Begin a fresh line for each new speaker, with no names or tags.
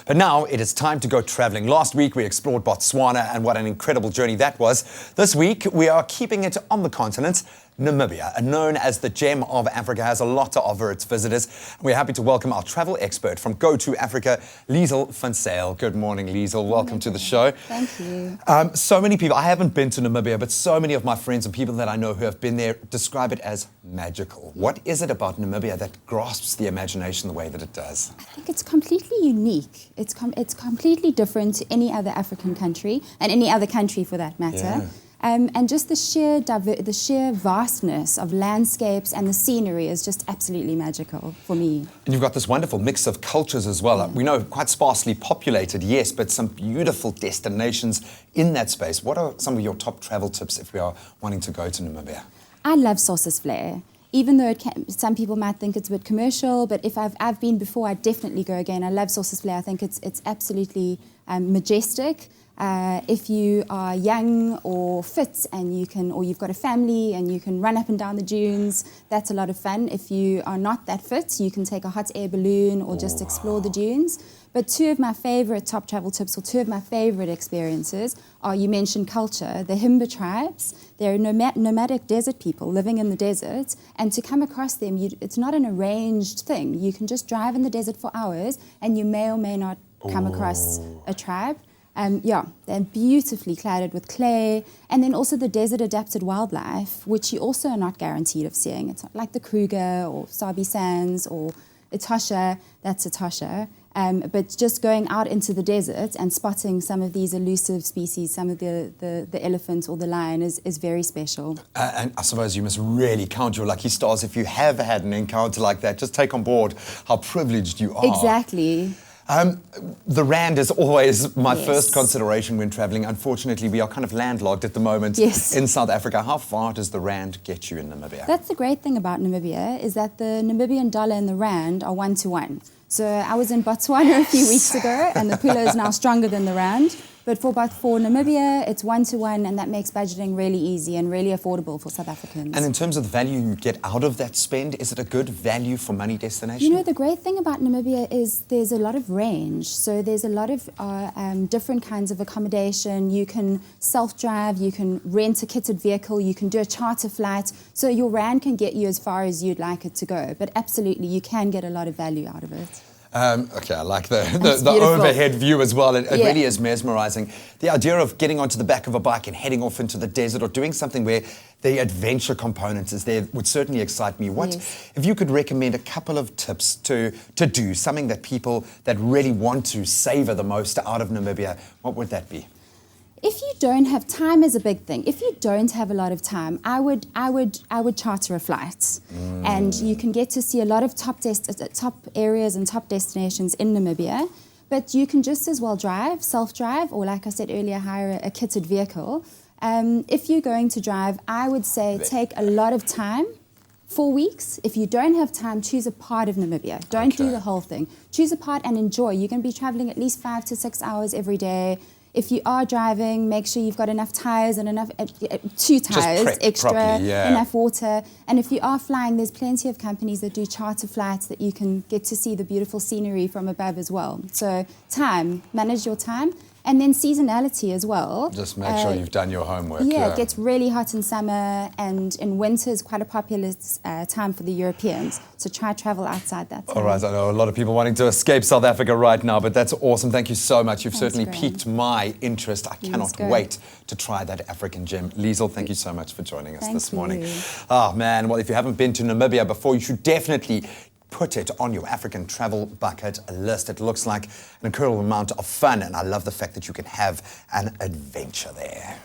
But now it is time to go traveling. Last week we explored Botswana, and what an incredible journey that was. This week we are keeping it on the continent. Namibia, known as the gem of Africa, has a lot to offer its visitors. We're happy to welcome our travel expert from Go2Africa, Liesel. Good morning, Liesel. Welcome to the show.
Thank you.
So many people, I haven't been to Namibia, but so many of my friends and people that I know who have been there describe it as magical. What is it about Namibia that grasps the imagination the way that it does?
I think it's completely unique. It's completely different to any other African country, and any other country for that matter.
Yeah.
And just the sheer vastness of landscapes and the scenery is just absolutely magical for me.
And you've got this wonderful mix of cultures as well.
Yeah.
We know quite sparsely populated, yes, but some beautiful destinations in that space. What are some of your top travel tips if we are wanting to go to Namibia?
I love Sauces Flair. Even though some people might think it's a bit commercial, but if I've been before, I'd definitely go again. I love Sauces Flair. I think it's absolutely majestic. If you are young or fit and you've got a family and you can run up and down the dunes, that's a lot of fun. If you are not that fit, you can take a hot air balloon or just explore the dunes. But two of my favorite top travel tips, or two of my favorite experiences, are, you mentioned culture, the Himba tribes. They're nomadic desert people living in the desert, and to come across them, it's not an arranged thing. You can just drive in the desert for hours and you may or may not come across a tribe. They're beautifully cladded with clay, and then also the desert-adapted wildlife, which you also are not guaranteed of seeing. It's not like the Kruger or Sabi Sands or Etosha, that's Etosha. But just going out into the desert and spotting some of these elusive species, some of the elephant or the lion is very special. And
I suppose you must really count your lucky stars if you have had an encounter like that. Just take on board how privileged you are.
Exactly.
The rand is always my first consideration when traveling. Unfortunately, we are kind of landlocked at the moment in South Africa. How far does the rand get you in Namibia?
That's the great thing about Namibia, is that the Namibian dollar and the rand are 1-to-1. So I was in Botswana a few weeks ago, and the pula is now stronger than the rand. But for Namibia, it's 1-to-1, and that makes budgeting really easy and really affordable for South Africans.
And in terms of the value you get out of that spend, is it a good value for money destination?
You know, the great thing about Namibia is there's a lot of range. So there's a lot of different kinds of accommodation. You can self-drive, you can rent a kitted vehicle, you can do a charter flight. So your rand can get you as far as you'd like it to go. But absolutely, you can get a lot of value out of it.
Okay, I like the overhead view as well. It really is mesmerizing. The idea of getting onto the back of a bike and heading off into the desert, or doing something where the adventure component is there, would certainly excite me. If you could recommend a couple of tips to do, something that people that really want to savor the most out of Namibia, what would that be?
If you don't have time, is a big thing. If you don't have a lot of time, I would charter a flight, and you can get to see a lot of top areas and top destinations in Namibia. But you can just as well self-drive, or like I said earlier, hire a kitted vehicle. If you're going to drive, I would say take a lot of time. 4 weeks. If you don't have time, choose a part of Namibia. Don't do the whole thing. Choose a part and enjoy. You're going to be traveling at least 5 to 6 hours every day. If you are driving, make sure you've got enough tires and enough, 2 tires extra,
properly,
enough water. And if you are flying, there's plenty of companies that do charter flights that you can get to see the beautiful scenery from above as well. So manage your time. And then seasonality as well.
Just make sure you've done your homework.
Yeah, it gets really hot in summer, and in winter is quite a popular time for the Europeans. So try travel outside that time.
All right, I know a lot of people wanting to escape South Africa right now, but that's awesome. Thank you so much. You've certainly piqued my interest. I cannot wait to try that African gem. Liesel, thank you so much for joining us this morning. Oh man, well, if you haven't been to Namibia before, you should definitely put it on your African travel bucket list. It looks like an incredible amount of fun, and I love the fact that you can have an adventure there.